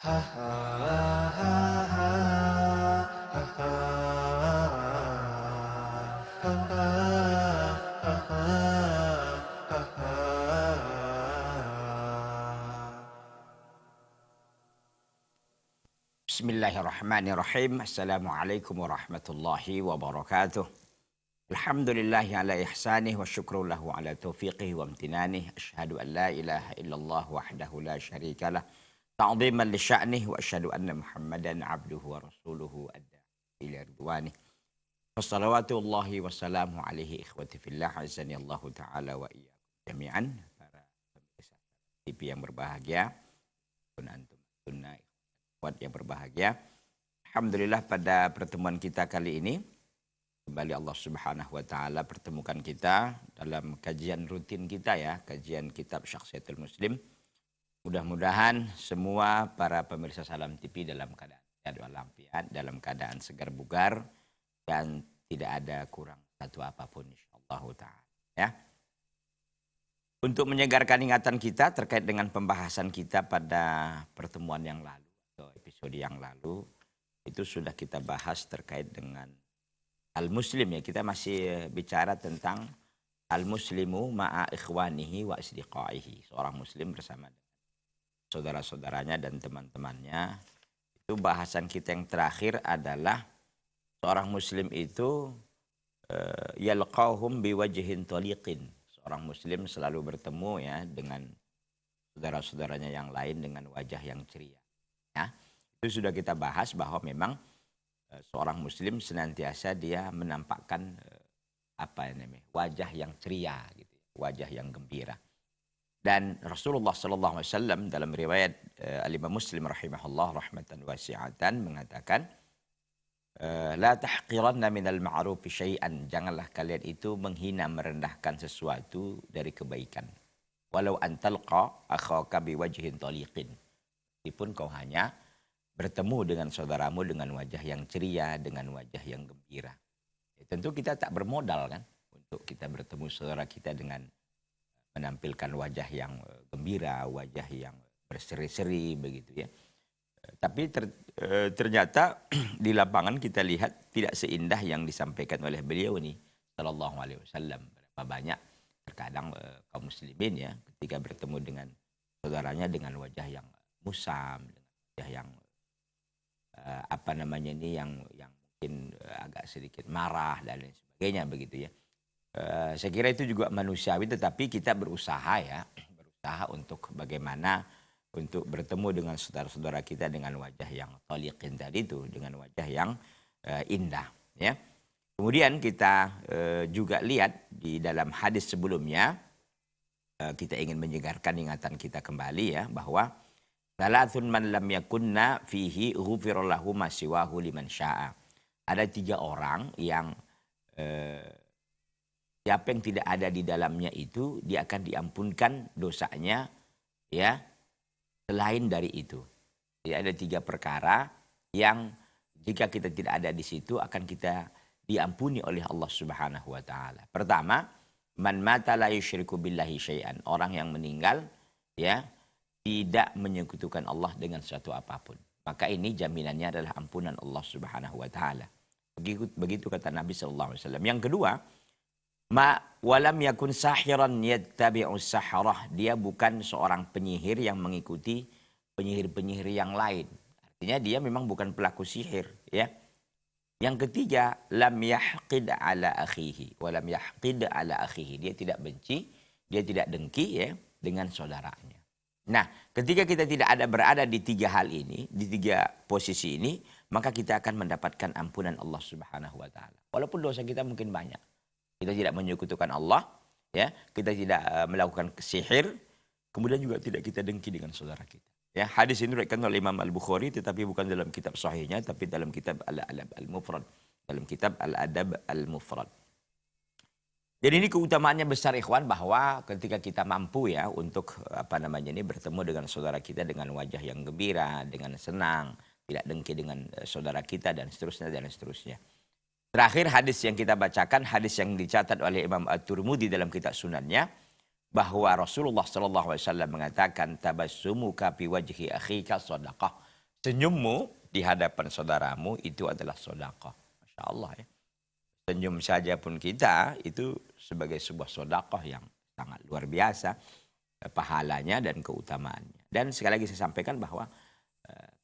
Bismillahirrahmanirrahim. Assalamualaikum warahmatullahi wabarakatuh. Alhamdulillahi ala ihsanih wa syukru lahu ala taufiqih wa amtinanih. Asyhadu an la ilaha illallah wahdahu la syarika lah. Ta'ziman li sya'nih wa asyhadu anna Muhammadan abduhu wa rasuluhu ad-da'i ila ridwanih. Wassalawatullahi wassalamu alaihi ikhwati fillah azani Allah taala wa iyyakum jami'an. Para pemirsa TV yang berbahagia, pun antum sunnah yang berbahagia. Alhamdulillah pada pertemuan kita kali ini kembali Allah Subhanahu wa taala pertemukan kita dalam kajian rutin kita ya, kajian kitab Syakhsiyatul Muslim. Mudah-mudahan semua para pemirsa Salam TV dalam keadaan sehat walafiat, dalam keadaan segar bugar dan tidak ada kurang satu apapun insyaallah taala ya. Untuk menyegarkan ingatan kita terkait dengan pembahasan kita pada pertemuan yang lalu atau episode yang lalu, itu sudah kita bahas terkait dengan al-muslim ya. Kita masih bicara tentang al-muslimu ma'a ikhwanihi wa asdiqaihi. Seorang muslim bersama dengan saudara-saudaranya dan teman-temannya. Itu bahasan kita yang terakhir adalah seorang muslim itu yalqahum biwajhin taliqin. Seorang muslim selalu bertemu ya dengan saudara-saudaranya yang lain dengan wajah yang ceria. Ya, itu sudah kita bahas bahwa memang seorang muslim senantiasa dia menampakkan wajah yang ceria gitu, wajah yang gembira. Dan Rasulullah sallallahu alaihi wasallam dalam riwayat Al-Imam Muslim rahimahullah rahmatan wasi'atan mengatakan la tahqiranna minal ma'rufi syai'an, janganlah kalian itu menghina merendahkan sesuatu dari kebaikan. Walau antalqa akhaka biwajhin taliqin. Meskipun kau hanya bertemu dengan saudaramu dengan wajah yang ceria, dengan wajah yang gembira. Ya, tentu kita tak bermodal kan untuk kita bertemu saudara kita dengan menampilkan wajah yang gembira, wajah yang berseri-seri begitu ya. Tapi ternyata di lapangan kita lihat tidak seindah yang disampaikan oleh beliau nih sallallahu alaihi wasallam. Berapa banyak terkadang kaum muslimin ya ketika bertemu dengan saudaranya dengan wajah yang musam, dengan wajah yang yang mungkin agak sedikit marah dan lain sebagainya begitu ya. Saya kira itu juga manusiawi, tetapi kita berusaha untuk bagaimana untuk bertemu dengan saudara-saudara kita dengan wajah yang taliqin tadi itu, dengan wajah yang indah ya. Kemudian kita juga lihat di dalam hadis sebelumnya, kita ingin menyegarkan ingatan kita kembali ya, bahwa salasun man lam yakunna fihi ghufira lahu ma siwahu liman syaa. Ada 3 orang yang siapa yang tidak ada di dalamnya itu dia akan diampunkan dosanya ya selain dari itu. Ya, ada 3 perkara yang jika kita tidak ada di situ akan kita diampuni oleh Allah Subhanahu wa taala. Pertama, man mata la yusyriku billahi syai'an, orang yang meninggal ya tidak menyekutukan Allah dengan sesuatu apapun. Maka ini jaminannya adalah ampunan Allah Subhanahu wa taala. Begitu kata Nabi sallallahu alaihi wasallam. Yang kedua, ma walam yakun sahiran yattabi'u saharah, dia bukan seorang penyihir yang mengikuti penyihir-penyihir yang lain. Artinya dia memang bukan pelaku sihir ya. Yang ketiga, lam yahqid ala akhihi wa lam yahqid ala akhihi, dia tidak benci, dia tidak dengki ya dengan saudaranya. Nah, ketika kita tidak berada di 3 hal ini, di 3 posisi ini, maka kita akan mendapatkan ampunan Allah Subhanahu wa taala. Walaupun dosa kita mungkin banyak. Kita tidak menyekutukan Allah, ya, kita tidak melakukan sihir, kemudian juga tidak kita dengki dengan saudara kita. Ya, hadis ini diriwayatkan oleh Imam Al-Bukhari, tetapi bukan dalam kitab sahihnya, tapi dalam kitab Al-Adab Al-Mufrad, dalam kitab Al-Adab Al-Mufrad. Jadi ini keutamaannya besar ikhwan, bahwa ketika kita mampu ya untuk bertemu dengan saudara kita dengan wajah yang gembira, dengan senang, tidak dengki dengan saudara kita dan seterusnya dan seterusnya. Terakhir hadis yang kita bacakan, hadis yang dicatat oleh Imam At-Tirmidzi dalam kitab Sunannya, bahwa Rasulullah sallallahu alaihi wasallam mengatakan tabassumuka fi wajhi akhika shadaqah. senyummu di hadapan saudaramu itu adalah sedekah. Masya Allah ya. Senyum saja pun kita itu sebagai sebuah sedekah yang sangat luar biasa pahalanya dan keutamaannya. Dan sekali lagi saya sampaikan bahwa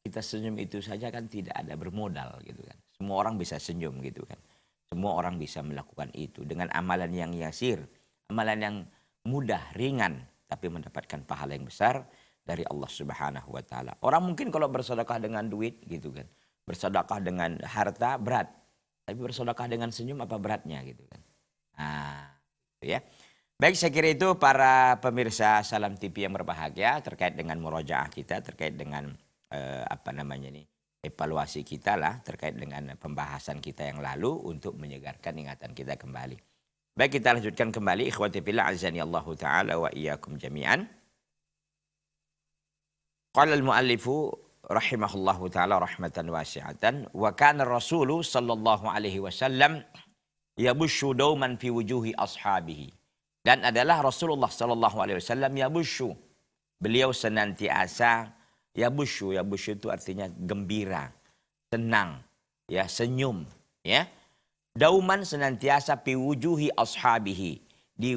kita senyum itu saja kan tidak ada bermodal gitu kan. Semua orang bisa senyum gitu kan. Semua orang bisa melakukan itu dengan amalan yang yasir, amalan yang mudah, ringan, tapi mendapatkan pahala yang besar dari Allah Subhanahu wa taala. Orang mungkin kalau bersedekah dengan duit gitu kan, bersedekah dengan harta berat, tapi bersedekah dengan senyum apa beratnya gitu kan. Nah, gitu ya. Baik, saya kira itu para pemirsa Salam TV yang berbahagia terkait dengan murojaah kita, terkait dengan evaluasi kita lah terkait dengan pembahasan kita yang lalu untuk menyegarkan ingatan kita kembali. Baik, kita lanjutkan kembali ikhwati fillah azani Allah taala wa iyyakum jami'an. Qala al-muallifu rahimahullahu taala rahmatan wasi'atan wa kana ar-rasulu sallallahu alaihi wasallam yabushu dauman fi wujuhi ashabihi. Dan adalah Rasulullah sallallahu alaihi wasallam yabushu. Beliau senantiasa yabushu itu artinya gembira, senang, ya, senyum, ya. Dauman senantiasa fi wujuhi ashabihi, di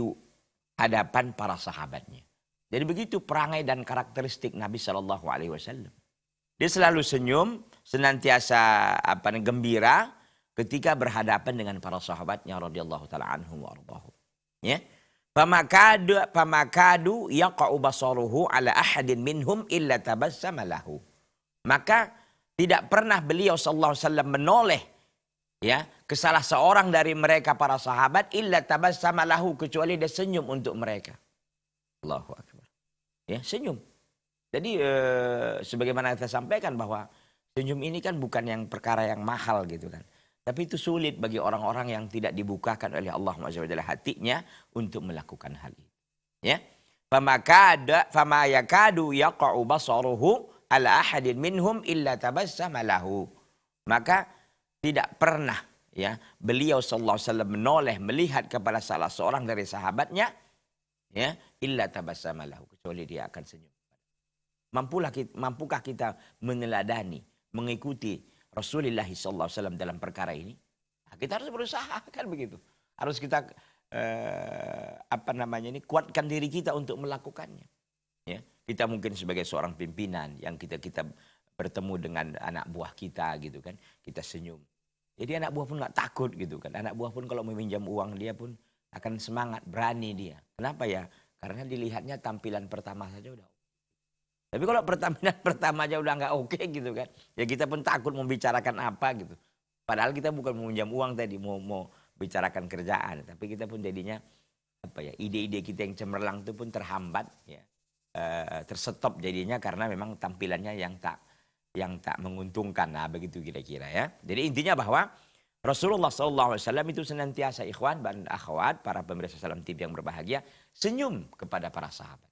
hadapan para sahabatnya. Jadi begitu perangai dan karakteristik Nabi Shallallahu Alaihi Wasallam. Dia selalu senyum, senantiasa gembira ketika berhadapan dengan para sahabatnya radhiyallahu taala anhum wa ardhahum. Ya. Famakadu yaqa'u basaruhu ala ahadin minhum illa tabassama lahu. Maka tidak pernah beliau sallallahu alaihi wasallam menoleh ya ke salah seorang dari mereka para sahabat illa tabassama lahu, kecuali dia senyum untuk mereka. Allahu akbar. Ya, senyum. Jadi sebagaimana kita sampaikan bahwa senyum ini kan bukan yang perkara yang mahal gitu kan. Tapi itu sulit bagi orang-orang yang tidak dibukakan oleh Allah SWT hatinya untuk melakukan hal itu. Ya. Fama yakadu yaqa'u basaruhu ala ahadin minhum illa tabassama lahu. Maka tidak pernah ya beliau sallallahu alaihi wasallam menoleh melihat kepada salah seorang dari sahabatnya ya illa tabassama lahu, kecuali dia akan senyum. Mampukah kita meneladani, mengikuti Rasulullah SAW dalam perkara ini? Nah, kita harus berusaha kan begitu. Harus kita kuatkan diri kita untuk melakukannya. Ya, kita mungkin sebagai seorang pimpinan yang kita bertemu dengan anak buah kita gitu kan, kita senyum. Jadi anak buah pun nggak takut gitu kan. Anak buah pun kalau meminjam uang dia pun akan semangat, berani dia. Kenapa ya? Karena dilihatnya tampilan pertama saja udah. Tapi kalau pertama aja udah nggak oke gitu kan, ya kita pun takut membicarakan apa gitu. Padahal kita bukan meminjam uang tadi, mau bicarakan kerjaan, tapi kita pun jadinya ide-ide kita yang cemerlang itu pun terhambat, ya, terstop jadinya karena memang tampilannya yang tak menguntungkan, nah begitu kira-kira ya. Jadi intinya bahwa Rasulullah SAW itu senantiasa ikhwan dan akhwat, para pemirsa Salam TV yang berbahagia, senyum kepada para sahabat.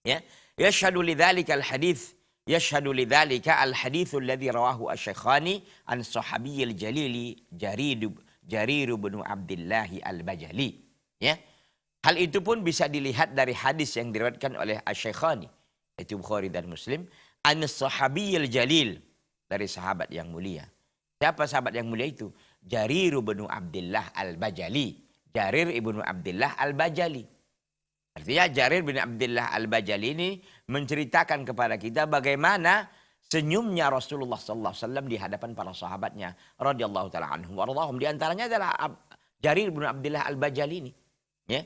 Ya, yashhadu lidzalika al-hadits alladhi rawahu asy-Syaikhani an sahabiyil jalili Jarir bin Abdullah al-Bajali. Ya. Hal itu pun bisa dilihat dari hadis yang diriwayatkan oleh asy-Syaikhani, yaitu Bukhari dan Muslim, an sahabiyil jalil, dari sahabat yang mulia. Siapa sahabat yang mulia itu? Jarir bin Abdullah al-Bajali. Jarir ibnu Abdullah al-Bajali. Artinya Jarir bin Abdullah al-Bajali ini menceritakan kepada kita bagaimana senyumnya Rasulullah SAW di hadapan para sahabatnya radhiyallahu taala anhum warḍahum. Di antaranya adalah Jarir bin Abdullah al-Bajali ini. Ya.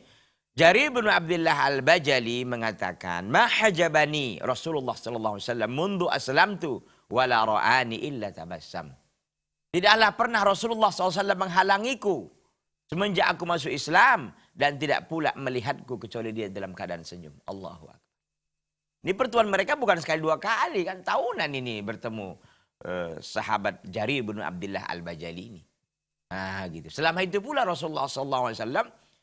Jarir bin Abdullah al-Bajali mengatakan, "Ma hajabani Rasulullah sallallahu alaihi wasallam mundu aslamtu wala ra'ani illa tabassam." Tidaklah pernah Rasulullah SAW menghalangiku semenjak aku masuk Islam, dan tidak pula melihatku kecuali dia dalam keadaan senyum. Allahu Akbar. Ini pertemuan mereka bukan sekali dua kali kan, tahunan ini bertemu sahabat Jarir bin Abdullah al-Bajali ini. Nah gitu. Selama itu pula Rasulullah SAW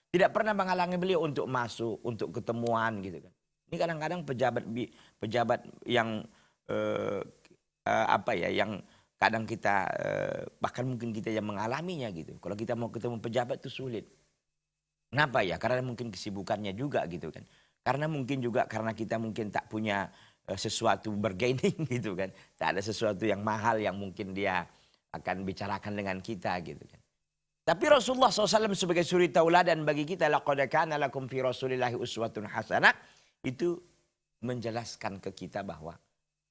tidak pernah menghalangi beliau untuk masuk, untuk ketemuan gitu kan. Ini kadang-kadang pejabat yang yang kadang kita bahkan mungkin kita yang mengalaminya gitu. Kalau kita mau ketemu pejabat itu sulit. Kenapa ya? Karena mungkin kesibukannya juga gitu kan. Karena mungkin juga karena kita mungkin tak punya sesuatu bergaining gitu kan. Tak ada sesuatu yang mahal yang mungkin dia akan bicarakan dengan kita gitu kan. Tapi Rasulullah SAW sebagai suri tauladan bagi kita, laqad kana lakum fi Rasulillahi uswatun hasanah, itu menjelaskan ke kita bahwa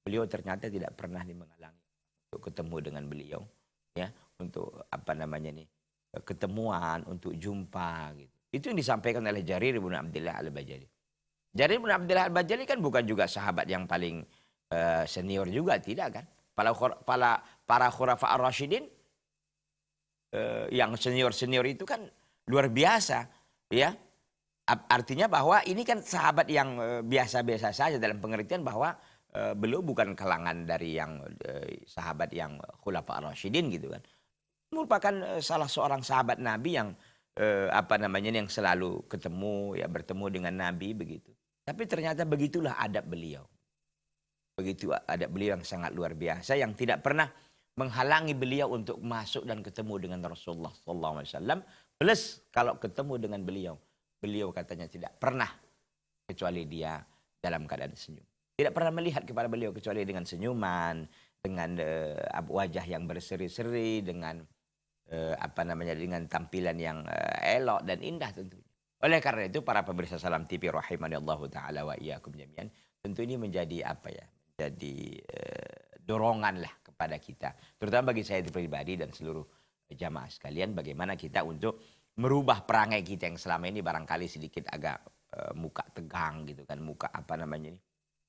beliau ternyata tidak pernah menghalangi untuk ketemu dengan beliau, ya, untuk apa namanya nih, ketemuan, untuk jumpa gitu. Itu yang disampaikan oleh Jarir bin Abdullah Al-Bajali. Jarir bin Abdullah Al-Bajali kan bukan juga sahabat yang paling senior juga, tidak kan? Para khulafa ar-rasyidin yang senior-senior itu kan luar biasa, ya. Artinya bahwa ini kan sahabat yang biasa-biasa saja dalam pengertian bahwa beliau bukan kalangan dari yang sahabat yang khulafa ar-rasyidin gitu kan. Merupakan salah seorang sahabat Nabi yang apa namanya yang selalu ketemu, ya, bertemu dengan Nabi begitu. Tapi ternyata begitulah adab beliau. Begitu adab beliau yang sangat luar biasa, yang tidak pernah menghalangi beliau untuk masuk dan ketemu dengan Rasulullah SAW. Plus kalau ketemu dengan beliau, beliau katanya tidak pernah kecuali dia dalam keadaan senyum. Tidak pernah melihat kepada beliau kecuali dengan senyuman, dengan wajah yang berseri-seri, dengan apa namanya, dengan tampilan yang elok dan indah tentunya. Oleh karena itu para pemirsa Salam TV rahimanallahu taala wa iyyakum jami'an, tentu ini menjadi apa ya? Menjadi dorongan lah kepada kita, terutama bagi saya pribadi dan seluruh jamaah sekalian, bagaimana kita untuk merubah perangai kita yang selama ini barangkali sedikit agak muka tegang gitu kan, muka apa namanya ini,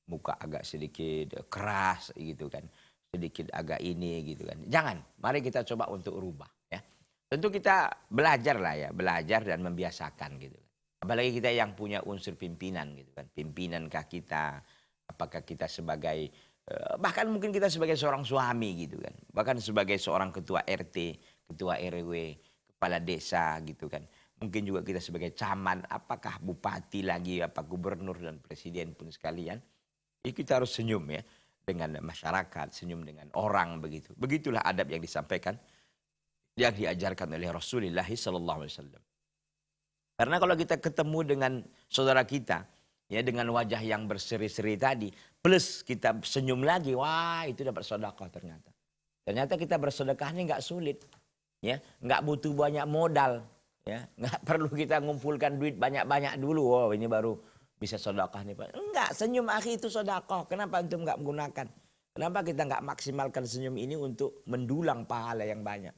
muka agak sedikit keras gitu kan, sedikit agak ini gitu kan. Jangan, mari kita coba untuk rubah ya. Tentu kita belajar lah ya, belajar dan membiasakan gitu kan. Apalagi kita yang punya unsur pimpinan gitu kan, pimpinankah kita, apakah kita sebagai bahkan mungkin kita sebagai seorang suami gitu kan, bahkan sebagai seorang ketua RT, ketua RW, kepala desa gitu kan, mungkin juga kita sebagai camat, apakah bupati lagi, apa gubernur dan presiden pun sekalian, ya kita harus senyum ya dengan masyarakat, senyum dengan orang begitu. Begitulah adab yang disampaikan, yang diajarkan oleh Rasulullah SAW. Karena kalau kita ketemu dengan saudara kita, ya, dengan wajah yang berseri-seri tadi, plus kita senyum lagi, wah itu dapat sedekah ternyata. Ternyata kita bersedekah ini nggak sulit, ya, nggak butuh banyak modal, ya, nggak perlu kita ngumpulkan duit banyak-banyak dulu, oh ini baru bisa sedekah nih Pak. Enggak, senyum akhi itu sedekah. Kenapa antum nggak menggunakan? Kenapa kita nggak maksimalkan senyum ini untuk mendulang pahala yang banyak?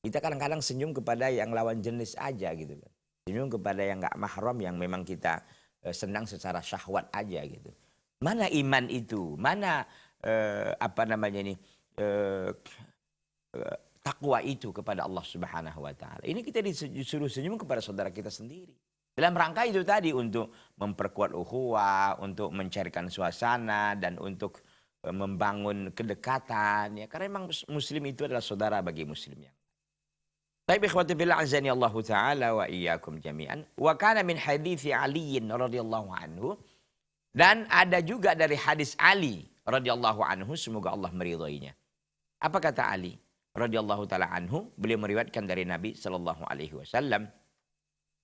Kita kadang-kadang senyum kepada yang lawan jenis aja gitu kan. Senyum kepada yang nggak mahram, yang memang kita senang secara syahwat aja gitu. Mana iman itu? Mana apa namanya ini, takwa itu kepada Allah Subhanahu wa taala. Ini kita disuruh senyum kepada saudara kita sendiri. Dalam rangka itu tadi untuk memperkuat ukhuwah, untuk mencairkan suasana dan untuk membangun kedekatan, ya, karena memang muslim itu adalah saudara bagi muslim yang. Baik ikhwati fillah azani Allah taala wa iyyakum jami'an. Wa kana min hadithi Ali radhiyallahu anhu, dan ada juga dari hadis Ali radhiyallahu anhu, semoga Allah meridhoinya. Apa kata Ali radhiyallahu taala anhu? Beliau meriwayatkan dari Nabi sallallahu alaihi wasallam.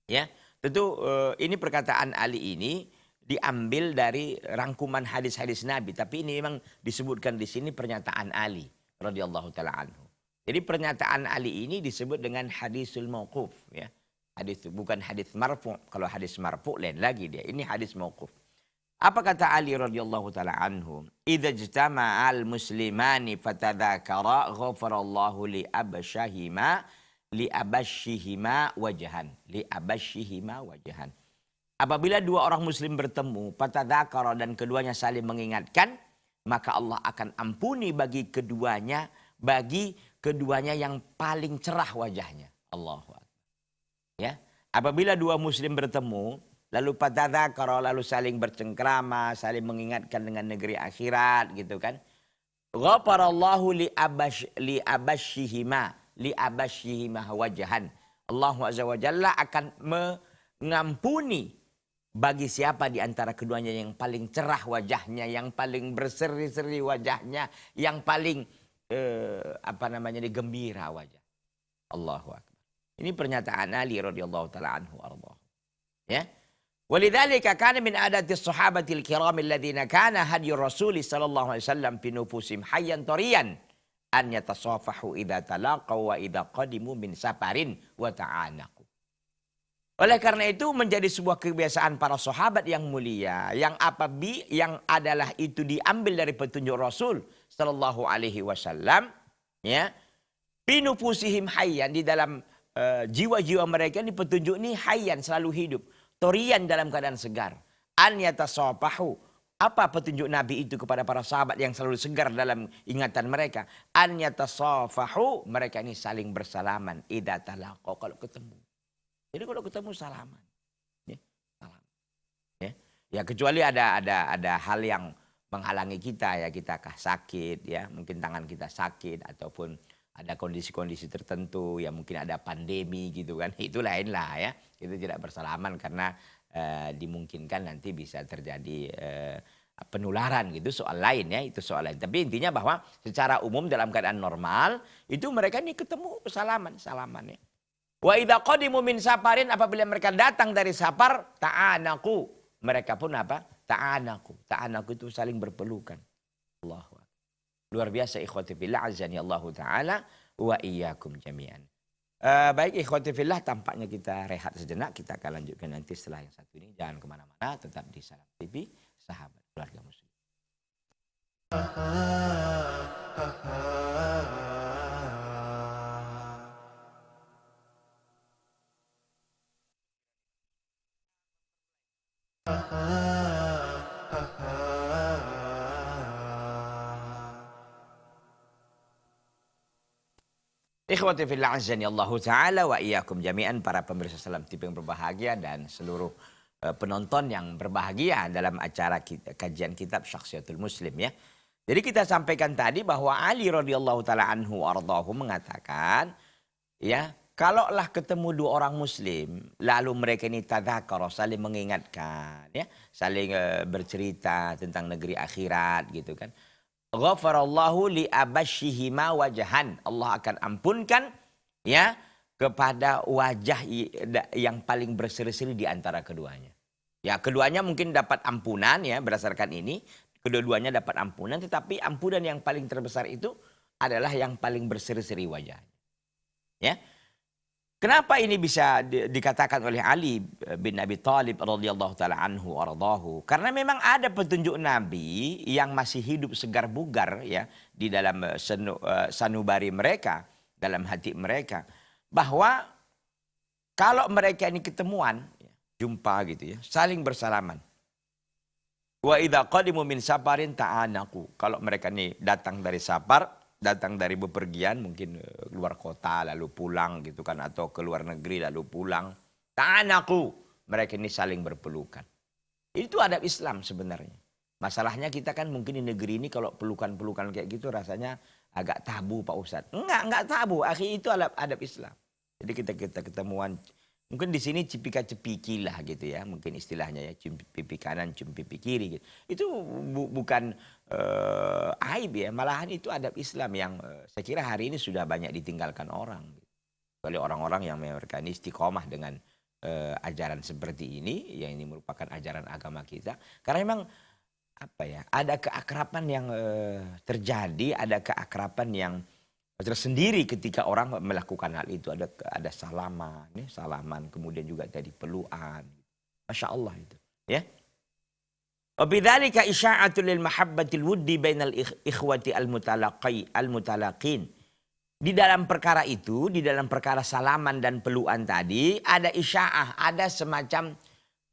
Ya, tentu ini perkataan Ali ini diambil dari rangkuman hadis-hadis Nabi, tapi ini memang disebutkan di sini pernyataan Ali radhiyallahu taala anhu. Jadi pernyataan Ali ini disebut dengan hadisul mauquf, ya. Hadis bukan hadis marfu'. Kalau hadis marfu' lain lagi dia. Ini hadis mauquf. Apa kata Ali radhiyallahu taala anhu? Idza ijtama'al muslimani fatadzakara ghafarallahu li abashihima wajhan. Apabila dua orang muslim bertemu, fatadzakara, dan keduanya saling mengingatkan, maka Allah akan ampuni bagi keduanya yang paling cerah wajahnya. Allahu Akbar. Ya, apabila dua muslim bertemu, lalu patadzakara, lalu saling bercengkrama, saling mengingatkan dengan negeri akhirat gitu kan. Ghafarallahu li abashihima wajhan. Allah Azza wa Jalla akan mengampuni bagi siapa di antara keduanya yang paling cerah wajahnya, yang paling berseri-seri wajahnya, yang paling gembira wajah. Allahu Akbar. Ini pernyataan Ali radhiyallahu taala anhu arda. Ya. Walidzalika kana min adati sahabatil kiramil ladzina kana hadyu Rasul sallallahu alaihi wasallam fi nufusim hayyan tariyan an yatasafahu idza talaqaw wa idza qadimu min safarin wa ta'anaqu. Oleh karena itu menjadi sebuah kebiasaan para sahabat yang mulia yang adalah itu diambil dari petunjuk Rasul sallallahu alaihi wasallam, ya. Fi nufusihim hayyan, di dalam jiwa-jiwa mereka ini petunjuk ini hayyan, selalu hidup. Torian, dalam keadaan segar. An yatasafahu. Apa petunjuk Nabi itu kepada para sahabat yang selalu segar dalam ingatan mereka? An yatasafahu. Mereka ini saling bersalaman. Idza talaqaw, kalau ketemu. Jadi kalau ketemu salaman. Ya, salam. Ya, kecuali ada hal yang menghalangi kita, ya, kita sakit, ya, mungkin tangan kita sakit ataupun ada kondisi-kondisi tertentu, ya mungkin ada pandemi gitu kan, itu lain lah, ya. Itu tidak bersalaman karena dimungkinkan nanti bisa terjadi penularan gitu, soal lain, ya, itu soal lain. Tapi intinya bahwa secara umum dalam keadaan normal itu mereka ini ketemu salaman, ya. Wa idza qadimu min safarin, apabila mereka datang dari safar, ta'anaku, mereka pun apa? Ta'anaku itu saling berpelukan. Allahu Akbar. Luar biasa ikhwati fillah, azani Allah taala wa iyyakum jami'an. Baik ikhwati fillah, tampaknya kita rehat sejenak. Kita akan lanjutkan nanti setelah yang satu ini. Jangan kemana-mana, tetap di Salam TV, sahabat keluarga muslim. Ikhwati fillah azani Allah taala wa iyyakum jami'an, para pemirsa Salam TV yang berbahagia dan seluruh penonton yang berbahagia dalam acara kajian kitab Syakhsiyatul Muslim, ya. Jadi kita sampaikan tadi bahwa Ali radhiyallahu taala anhu ardhahu mengatakan, ya, kalaulah ketemu dua orang muslim lalu mereka ini tadzakara, saling mengingatkan, ya, saling bercerita tentang negeri akhirat gitu kan. Ghafarallahu li abashihima wajahan. Allah akan ampunkan, ya, kepada wajah yang paling berseri-seri di antara keduanya. Ya, keduanya mungkin dapat ampunan, ya, berdasarkan ini. Kedua-duanya dapat ampunan, tetapi ampunan yang paling terbesar itu adalah yang paling berseri-seri wajahnya. Ya. Kenapa ini bisa dikatakan oleh Ali bin Abi Thalib radhiyallahu taala anhu ardahu? Karena memang ada petunjuk Nabi yang masih hidup segar bugar, ya, di dalam sanubari mereka, dalam hati mereka, bahwa kalau mereka ini ketemuan, ya, jumpa gitu, ya, saling bersalaman. Wa idza qadimu min safarin ta'anaku. Kalau mereka ini datang dari safar, datang dari bepergian, mungkin keluar kota lalu pulang gitu kan, atau ke luar negeri lalu pulang, ta'anaku, mereka ini saling berpelukan. Itu adab Islam sebenarnya. Masalahnya kita kan mungkin di negeri ini kalau pelukan-pelukan kayak gitu rasanya agak tabu Pak Ustadz. Enggak tabu, akhi, itu adab Islam. Jadi kita ketemuan, mungkin di sini cipika-cepiki lah gitu, ya, mungkin istilahnya, ya, cium pipi kanan, cium pipi kiri gitu. Itu bukan aib, ya, malahan itu adab Islam yang saya kira hari ini sudah banyak ditinggalkan orang. Kecuali orang-orang yang mereka ini istiqomah dengan ajaran seperti ini, yang ini merupakan ajaran agama kita. Karena memang apa, ya, ada keakraban yang terjadi, ada keakraban yang tersendiri ketika orang melakukan hal itu. Ada salaman, ya, salaman, kemudian juga tadi pelukan. Masya Allah itu, ya. Wabidzalika isya'atul lil mahabbatil wuddi bainal ikhwati al-mutalaqin. Di dalam perkara itu, di dalam perkara salaman dan pelukan tadi, ada isya'ah, ada semacam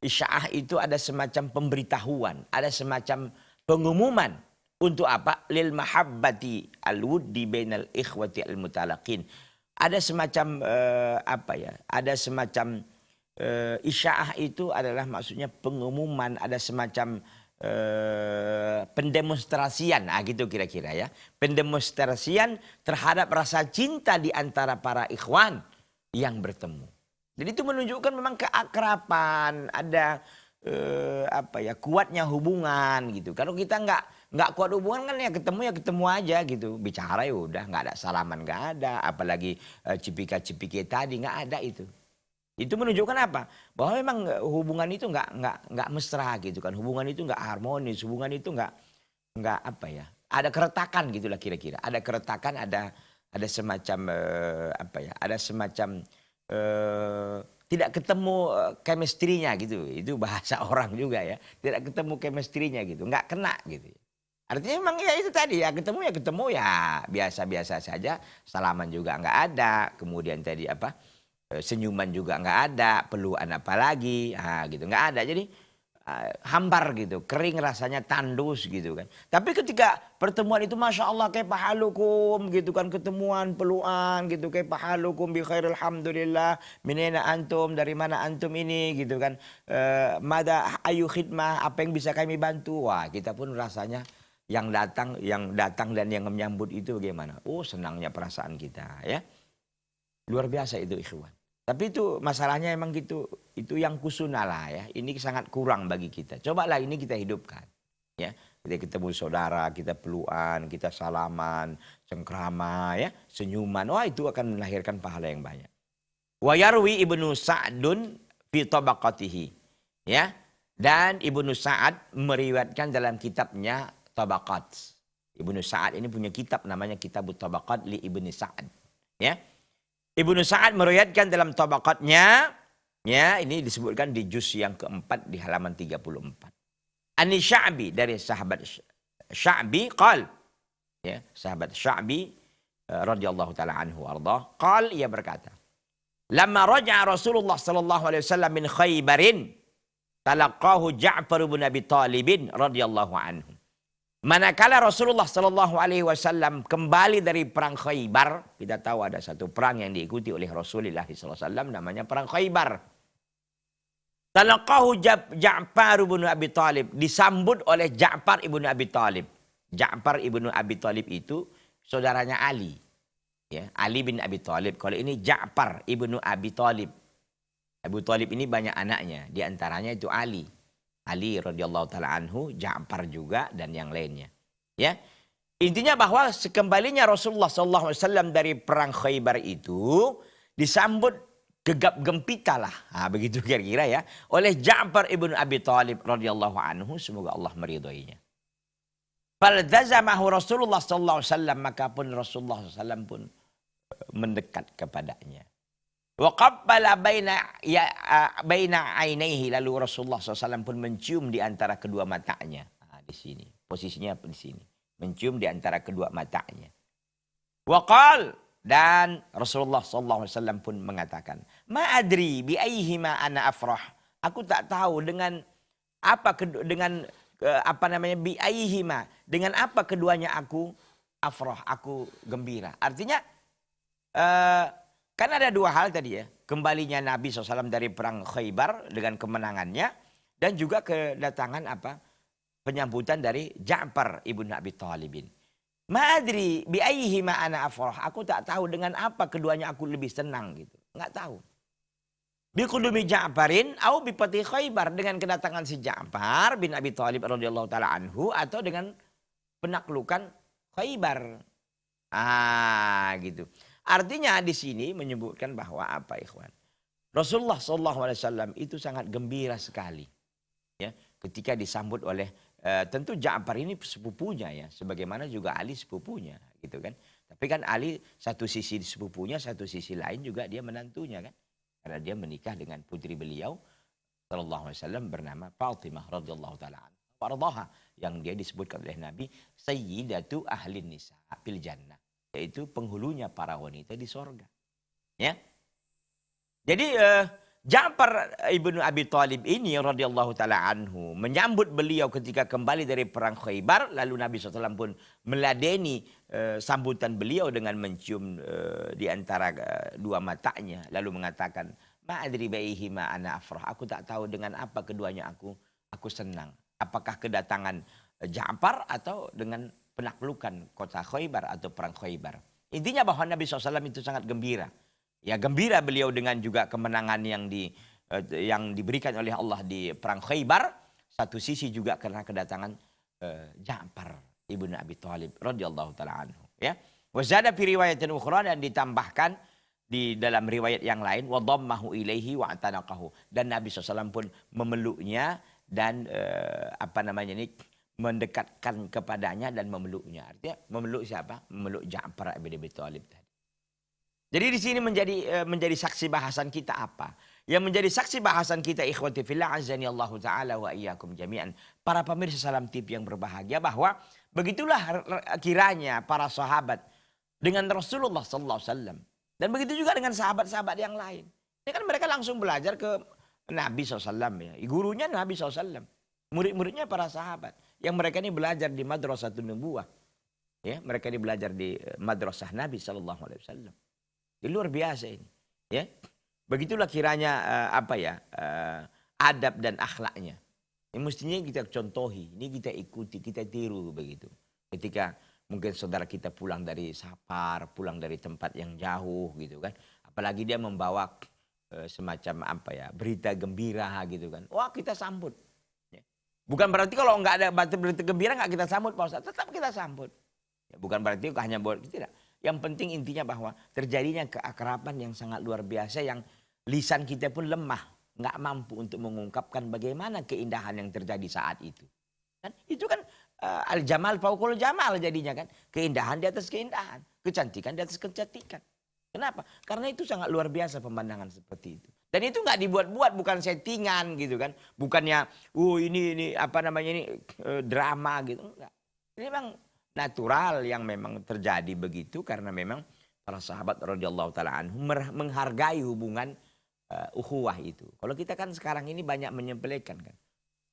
isya'ah itu ada semacam pemberitahuan, ada semacam pengumuman. Untuk apa? Lil mahabbati al-wuddi bainal ikhwati al-mutalaqin. Ada semacam apa, ya? Ada semacam isya'ah itu adalah maksudnya pengumuman, ada semacam pendemonstrasian, gitu kira-kira, ya. Pendemonstrasian terhadap rasa cinta di antara para ikhwan yang bertemu. Jadi itu menunjukkan memang keakraban, ada apa, ya, kuatnya hubungan gitu. Kalau kita nggak kuat hubungan kan, ya ketemu aja gitu, bicara ya udah, nggak ada salaman, nggak ada, apalagi cipika-cipiki tadi nggak ada itu. Itu menunjukkan apa? Bahwa memang hubungan itu nggak mesra gitu kan. Hubungan itu nggak harmonis, hubungan itu nggak apa ya? Ada keretakan gitulah kira-kira. Ada keretakan, ada semacam apa ya? Ada semacam tidak ketemu chemistry-nya gitu. Itu bahasa orang juga ya. Tidak ketemu chemistry-nya gitu. Nggak kena gitu. Artinya memang ya itu tadi ya ketemu ya biasa-biasa saja. Salaman juga nggak ada. Kemudian tadi apa? Senyuman juga nggak ada, pelukan apa lagi, gitu nggak ada. Jadi hambar gitu, kering rasanya, tandus gitu kan. Tapi ketika pertemuan itu masya Allah kayak pahalukum gitu kan, ketemuan pelukan gitu kayak pahalukum bi khairil hamdulillah, minena antum, dari mana antum ini gitu kan, mada ayu khidmah, apa yang bisa kami bantu. Wah kita pun rasanya yang datang dan yang menyambut itu bagaimana? Oh senangnya perasaan kita ya. Luar biasa itu ikhwan. Tapi itu masalahnya emang gitu. Itu yang kusuna lah ya. Ini sangat kurang bagi kita. Cobalah ini kita hidupkan. Ya, kita ketemu saudara, kita pelukan, kita salaman, cengkrama ya, senyuman. Wah itu akan melahirkan pahala yang banyak. Wa yarwi Ibnu Sa'dun fi tabaqatihi. Ya. Dan Ibnu Sa'ad meriwayatkan dalam kitabnya Tabaqat. Ibnu Sa'ad ini punya kitab namanya Kitabut Tabaqat li Ibnu Sa'ad. Ya. Ibnu Sa'ad meriwayatkan dalam tabaqatnya, ya ini disebutkan di juz yang keempat di halaman 34. Ani Sya'bi, dari sahabat Sya'bi qal, ya, sahabat Sya'bi radhiyallahu taala anhu ardah, qal, ia berkata, "Lamma raja'a Rasulullah sallallahu alaihi wasallam min Khaybarin, talaqahu Ja'far bin Abi Talib radhiyallahu anhu." Manakala Rasulullah Sallallahu Alaihi Wasallam kembali dari perang Khaybar, kita tahu ada satu perang yang diikuti oleh Rasulullah Sallallahu Alaihi Wasallam, namanya perang Khaybar. Talaqahu Ja'far ibnu Abi Talib, disambut oleh Ja'far ibnu Abi Talib. Ja'far ibnu Abi Talib itu saudaranya Ali, ya, Ali bin Abi Talib. Kalau ini Ja'far ibnu Abi Talib. Abu Talib ini banyak anaknya, di antaranya itu Ali. Ali radhiyallahu taala anhu, Ja'far juga dan yang lainnya. Ya. Intinya bahwa sekembalinya Rasulullah sallallahu alaihi wasallam dari perang Khaybar itu disambut gegap gempita lah. Begitu kira-kira ya, oleh Ja'far ibnu Abi Talib radhiyallahu anhu, semoga Allah meridhoinya. Falzamahu Rasulullah sallallahu alaihi wasallam, maka pun Rasulullah sallallahu alaihi wasallam pun mendekat kepadanya. Wa qabbala baina ainaihi, lalu Rasulullah SAW pun mencium di antara kedua matanya. Di sini posisinya di sini, mencium di antara kedua matanya. Wa qal, dan Rasulullah SAW pun mengatakan, ma adri bi ayyihima ana afrah. Aku tak tahu dengan apa bi ayyihima, dengan apa keduanya aku afrah, aku gembira. Artinya kan ada dua hal tadi ya. Kembalinya Nabi SAW dari perang Khaybar dengan kemenangannya. Dan juga kedatangan penyambutan dari Ja'far ibnu Abi Talibin. Ma'adri bi'ayyihima ana afrah. Aku tak tahu dengan apa keduanya aku lebih senang gitu. Nggak tahu. Biqudumi Ja'farin au bipati Khaybar. Dengan kedatangan si Ja'far bin Abi Talib radhiyallahu taala anhu, atau dengan penaklukan Khaybar. Gitu. Artinya di sini menyebutkan bahwa apa ikhwan? Rasulullah SAW itu sangat gembira sekali. Ya, ketika disambut oleh tentu Ja'far ini sepupunya ya, sebagaimana juga Ali sepupunya gitu kan. Tapi kan Ali satu sisi sepupunya, satu sisi lain juga dia menantunya kan. Karena dia menikah dengan putri beliau sallallahu alaihi wasallam bernama Fatimah radhiyallahu taala anha, yang dia disebutkan oleh Nabi sayyidatu ahlin nisa fil jannah, yaitu penghulunya para wanita di sorga. Ya. Jadi Ja'far ibnu Abi Talib ini radhiyallahu taala anhu menyambut beliau ketika kembali dari perang Khaybar, lalu Nabi SAW pun meladeni sambutan beliau dengan mencium di antara dua matanya, lalu mengatakan, ma'adri baihima ana afrah. Aku tak tahu dengan apa keduanya aku senang. Apakah kedatangan Ja'far atau dengan penaklukan kota Khaybar atau perang Khaybar. Intinya bahwa Nabi SAW itu sangat gembira. Ya, gembira beliau dengan juga kemenangan yang diberikan oleh Allah di perang Khaybar. Satu sisi juga karena kedatangan Ja'far ibnu Abi Talib radhiyallahu taala anhu. Ya. Wa zada fi riwayatin ukhra, dan ditambahkan di dalam riwayat yang lain wa dhammahu ilaihi wa atanaqahu, dan Nabi SAW pun memeluknya dan mendekatkan kepadanya dan memeluknya. Artinya memeluk siapa? Memeluk Ja'far bin Abi Thalib tadi. Jadi di sini menjadi saksi bahasan kita apa? Yang menjadi saksi bahasan kita ikhwati fillah azani Allah taala wa iyyakum jami'an. Para pemirsa Salam TV yang berbahagia, bahwa begitulah kiranya para sahabat dengan Rasulullah sallallahu alaihi wasallam. Dan begitu juga dengan sahabat-sahabat yang lain. Ini kan mereka langsung belajar ke Nabi SAW ya. Gurunya Nabi SAW. Murid-muridnya para sahabat. Yang mereka ini belajar di Madrasatul Nubuwah. Ya, mereka ini belajar di Madrasah Nabi SAW. Ini luar biasa ini. Ya. Begitulah kiranya adab dan akhlaknya. Ini mestinya kita contohi, ini kita ikuti, kita tiru begitu. Ketika mungkin saudara kita pulang dari safar, pulang dari tempat yang jauh gitu kan. Apalagi dia membawa semacam berita gembira gitu kan. Wah, kita sambut. Ya. Bukan berarti kalau nggak ada berita gembira nggak kita sambut Pak Ustaz. Tetap kita sambut. Ya, bukan berarti hanya buat tidak. Yang penting intinya bahwa terjadinya keakraban yang sangat luar biasa yang lisan kita pun lemah. Nggak mampu untuk mengungkapkan bagaimana keindahan yang terjadi saat itu. Kan? Itu kan al-jamal fauqul jamal jadinya kan. Keindahan di atas keindahan. Kecantikan di atas kecantikan. Kenapa? Karena itu sangat luar biasa pemandangan seperti itu. Dan itu nggak dibuat-buat, bukan settingan gitu kan. Bukannya, ini drama gitu. Enggak. Ini memang natural yang memang terjadi begitu. Karena memang para sahabat radhiyallahu ta'ala anhum menghargai hubungan ukhuwah itu. Kalau kita kan sekarang ini banyak menyepelekan kan.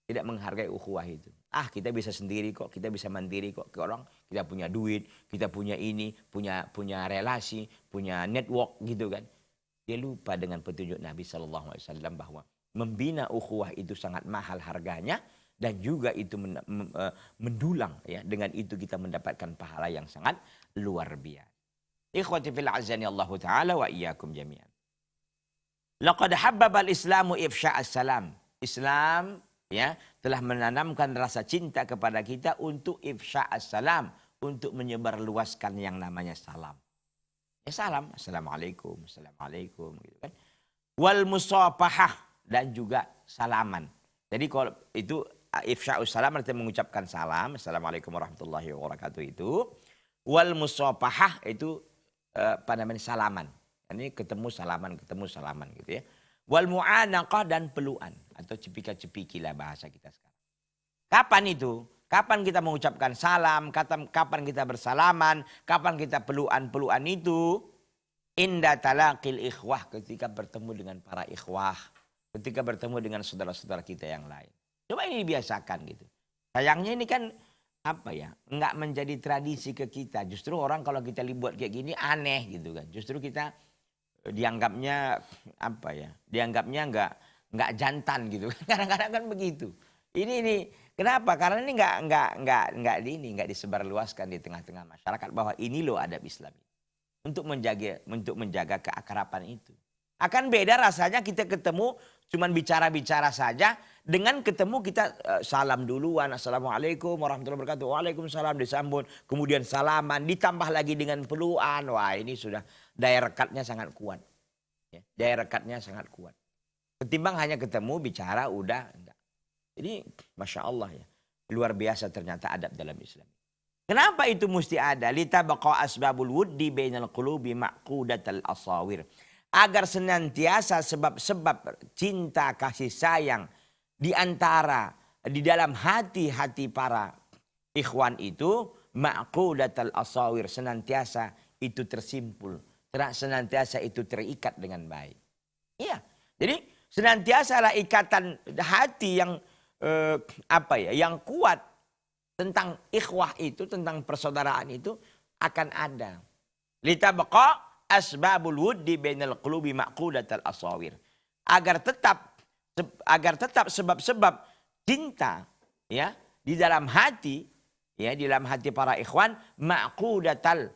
Tidak menghargai ukhuwah itu. Kita bisa sendiri kok, kita bisa mandiri kok. Kita punya duit, kita punya ini, punya relasi, punya network gitu kan. Dia lupa dengan petunjuk Nabi SAW bahwa membina ukhuwah itu sangat mahal harganya. Dan juga itu mendulang ya. Dengan itu kita mendapatkan pahala yang sangat luar biasa. Ikhwati fil azani Allah Ta'ala wa iyyakum jami'an. Laqad habbabal islamu ifsya'as salam. Islam ya telah menanamkan rasa cinta kepada kita untuk ifsya'as salam, untuk menyebarluaskan yang namanya salam. Ya salam, assalamualaikum, assalamualaikum gitu kan. Wal musafahah, dan juga salaman. Jadi kalau itu ifsya'us salam artinya mengucapkan salam, assalamualaikum warahmatullahi wabarakatuh itu. Wal musafahah itu salaman. Ini ketemu salaman gitu ya. Wal mu'anaqah, dan pelukan atau cepika-cepiki lah bahasa kita sekarang. Kapan itu? Kapan kita mengucapkan salam? Kapan kita bersalaman? Kapan kita pelukan itu? Inda talaqil ikhwah, ketika bertemu dengan para ikhwah, ketika bertemu dengan saudara-saudara kita yang lain. Coba ini dibiasakan gitu. Sayangnya ini kan nggak menjadi tradisi ke kita. Justru orang kalau kita buat kayak gini aneh gitu kan. Justru kita dianggapnya dianggapnya nggak jantan gitu. Kadang-kadang kan begitu. Ini kenapa? Karena ini nggak disebarluaskan di tengah-tengah masyarakat bahwa ini loh adab Islam untuk menjaga keakraban itu. Akan beda rasanya kita ketemu cuman bicara-bicara saja dengan ketemu kita salam duluan, assalamualaikum warahmatullahi wabarakatuh, waalaikumsalam, disambut, kemudian salaman, ditambah lagi dengan pelukan. Wah, ini sudah daya rekatnya sangat kuat. Ya, daya rekatnya sangat kuat. Ketimbang hanya ketemu bicara udah enggak. Jadi masya Allah ya, luar biasa ternyata adab dalam Islam. Kenapa itu mesti ada? Litabaqa asbabul wuddi bainal qulubi ma'qudatal asawir. Agar senantiasa sebab-sebab cinta kasih sayang di dalam hati-hati para ikhwan itu ma'qudatal asawir, senantiasa itu tersimpul, senantiasa itu terikat dengan baik. Iya. Jadi senantiasalah ikatan hati yang yang kuat tentang ikhwah itu, tentang persaudaraan itu akan ada. Litabaqa asbabul wuddi bainal qulubi ma'qudatal asawir. Agar tetap sebab-sebab cinta ya di dalam hati para ikhwan ma'qudatal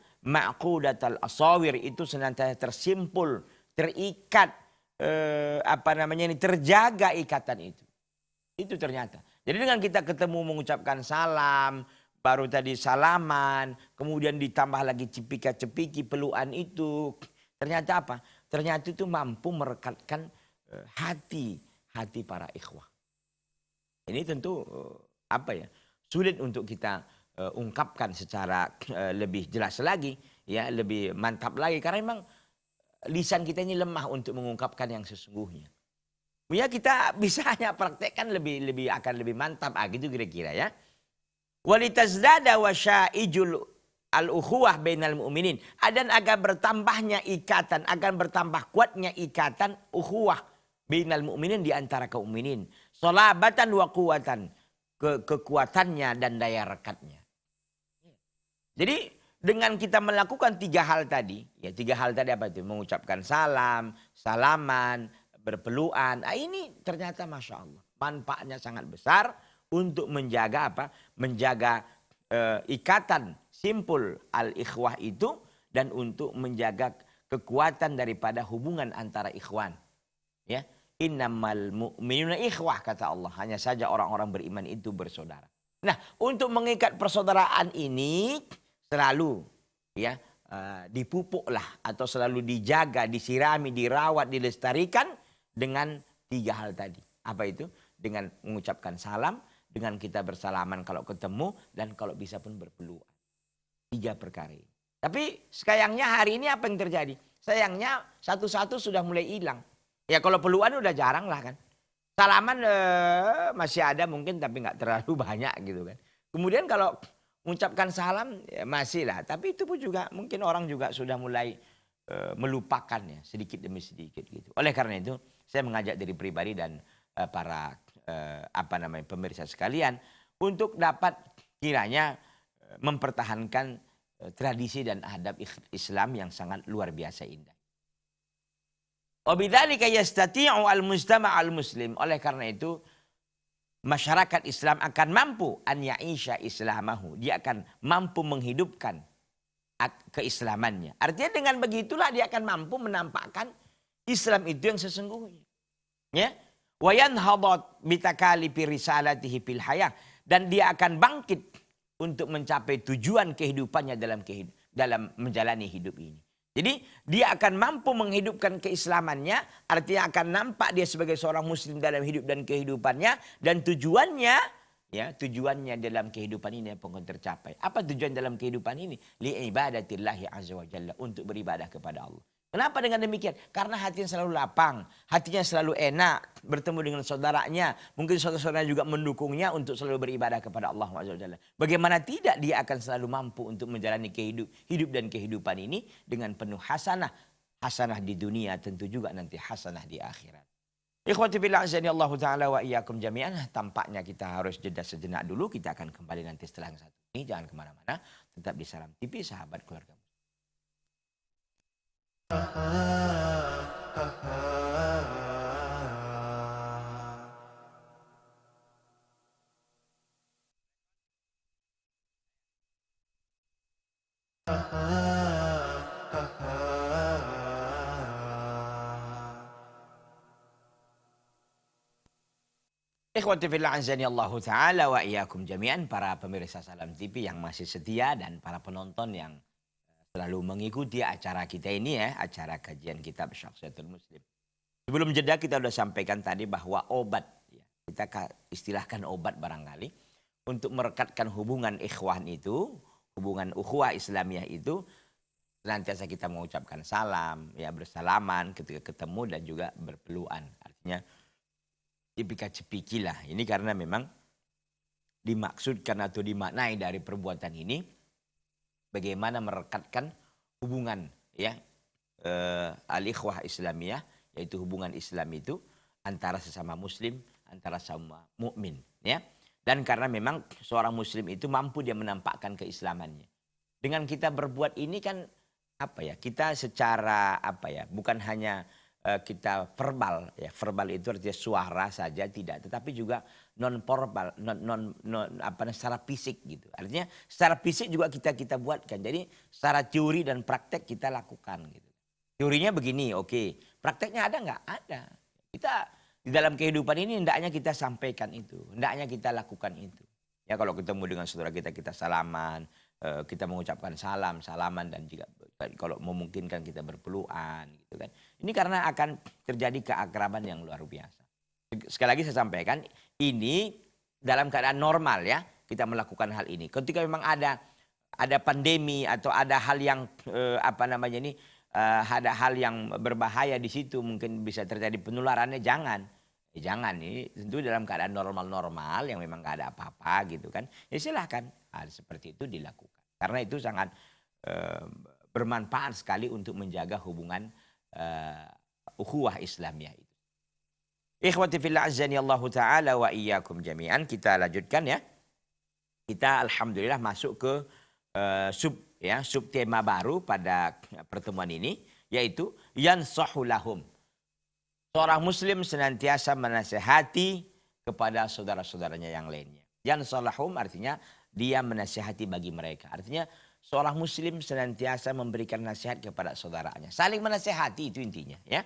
asawir, itu senantiasa tersimpul, terikat terjaga ikatan itu. Itu ternyata. Jadi dengan kita ketemu mengucapkan salam, baru tadi salaman, kemudian ditambah lagi cepika-cepiki pelukan itu, Ternyata apa? Ternyata itu mampu merekatkan hati para ikhwah. Ini tentu apa ya? Sulit untuk kita ungkapkan secara lebih jelas lagi, ya, lebih mantap lagi karena memang lisan kita ini lemah untuk mengungkapkan yang sesungguhnya. Ya kita bisa hanya praktekkan akan lebih mantap gitu kira-kira ya. Walitazdada wasyaijul al-ukhuwah bainal mu'minin. Dan agar bertambahnya ikatan, agar bertambah kuatnya ikatan ukhuwah bainal mu'minin di antara kaum mukminin. Salabatan wa quwatan, kekuatannya dan daya rekatnya. Jadi dengan kita melakukan 3 hal tadi, ya 3 hal tadi apa itu? Mengucapkan salam, salaman, berpelukan. Ini ternyata Masya Allah manfaatnya sangat besar untuk menjaga apa? Menjaga ikatan simpul al-ikhwah itu dan untuk menjaga kekuatan daripada hubungan antara ikhwan. Ya, innamal mu'minuna ikhwah kata Allah. Hanya saja orang-orang beriman itu bersaudara. Nah, untuk mengikat persaudaraan ini selalu ya dipupuklah atau selalu dijaga, disirami, dirawat, dilestarikan dengan 3 hal tadi. Apa itu? Dengan mengucapkan salam, dengan kita bersalaman kalau ketemu, dan kalau bisa pun berpelukan. 3 perkara ini. Tapi sayangnya hari ini apa yang terjadi? Sayangnya satu-satu sudah mulai hilang. Ya kalau pelukan udah jarang lah kan. Salaman masih ada mungkin tapi nggak terlalu banyak gitu kan. Kemudian kalau mengucapkan salam ya masih lah. Tapi itu pun juga mungkin orang juga sudah mulai melupakan ya sedikit demi sedikit gitu. Oleh karena itu saya mengajak diri pribadi dan para pemirsa sekalian untuk dapat kiranya mempertahankan tradisi dan adab Islam yang sangat luar biasa indah. Wabidzalika yastati'u al-mujtama' al-muslim. Oleh karena itu masyarakat Islam akan mampu an ya'isha islamahu. Dia akan mampu menghidupkan keislamannya. Artinya dengan begitulah dia akan mampu menampakkan Islam itu yang sesungguhnya. Ya. Wa yanhadat bitakalifi risalatihi fil hayah, dan dia akan bangkit untuk mencapai tujuan kehidupannya dalam menjalani hidup ini. Jadi dia akan mampu menghidupkan keislamannya, artinya akan nampak dia sebagai seorang muslim dalam hidup dan kehidupannya, dan tujuannya dalam kehidupan ini yang akan tercapai. Apa tujuan dalam kehidupan ini? Li ibadatillahi azza wa jalla, untuk beribadah kepada Allah. Kenapa dengan demikian? Karena hatinya selalu lapang, hatinya selalu enak bertemu dengan saudaranya. Mungkin saudara-saudaranya juga mendukungnya untuk selalu beribadah kepada Allah SWT. Bagaimana tidak dia akan selalu mampu untuk menjalani hidup dan kehidupan ini dengan penuh hasanah. Hasanah di dunia, tentu juga nanti hasanah di akhirat. Ikhwati fillah azani Allah Ta'ala wa iyyakum jami'an. Tampaknya kita harus jeda sejenak dulu. Kita akan kembali nanti setelah yang satu ini. Jangan kemana-mana. Tetap di Salam TV, sahabat keluarga. Ikhwati fillah azani Allah Ta'ala wa iyyakum jami'an, para pemirsa Salam TV yang masih setia dan para penonton yang selalu mengikuti acara kita ini ya, acara kajian kitab Syakhsiyatul Muslim. Sebelum jeda kita sudah sampaikan tadi bahwa obat, ya, kita istilahkan obat barangkali, untuk merekatkan hubungan ikhwan itu, hubungan ukhuwah Islamiyah itu, senantiasa kita mengucapkan salam, ya bersalaman ketika ketemu dan juga berpelukan. Artinya dipika-cepikilah. Ini karena memang dimaksudkan atau dimaknai dari perbuatan ini bagaimana merekatkan hubungan ya al-ikhwah Islamiyah, yaitu hubungan Islam itu antara sesama muslim, antara sama mukmin ya. Dan karena memang seorang muslim itu mampu dia menampakkan keislamannya. Dengan kita berbuat ini kan kita secara bukan hanya kita verbal ya, verbal itu artinya suara saja tidak, tetapi juga non verbal, secara fisik gitu. Artinya secara fisik juga kita buatkan. Jadi secara teori dan praktek kita lakukan gitu. Teorinya begini, oke. Prakteknya ada nggak? Ada. Kita di dalam kehidupan ini hendaknya kita sampaikan itu, hendaknya kita lakukan itu. Ya kalau ketemu dengan saudara kita salaman, kita mengucapkan salaman dan juga Kalau memungkinkan kita berpelukan gitu kan. Ini karena akan terjadi keakraban yang luar biasa. Sekali lagi saya sampaikan, ini dalam keadaan normal ya kita melakukan hal ini. Ketika memang ada pandemi atau ada hal yang ada hal yang berbahaya di situ, mungkin bisa terjadi penularannya, jangan. Jangan, ini tentu dalam keadaan normal-normal yang memang nggak ada apa-apa gitu kan. Ya silahkan hal seperti itu dilakukan. Karena itu sangat bermanfaat sekali untuk menjaga hubungan ukhuwah Islamiyah itu. Ikhwati fillah azani Allah Ta'ala wa iyyakum jami'an. Kita lanjutkan ya. Kita alhamdulillah masuk ke sub tema baru pada pertemuan ini, yaitu yansahu lahum. Seorang muslim senantiasa menasihati kepada saudara-saudaranya yang lainnya. Yansahu lahum artinya dia menasihati bagi mereka. Artinya seorang muslim senantiasa memberikan nasihat kepada saudaranya. Saling menasihati itu intinya ya.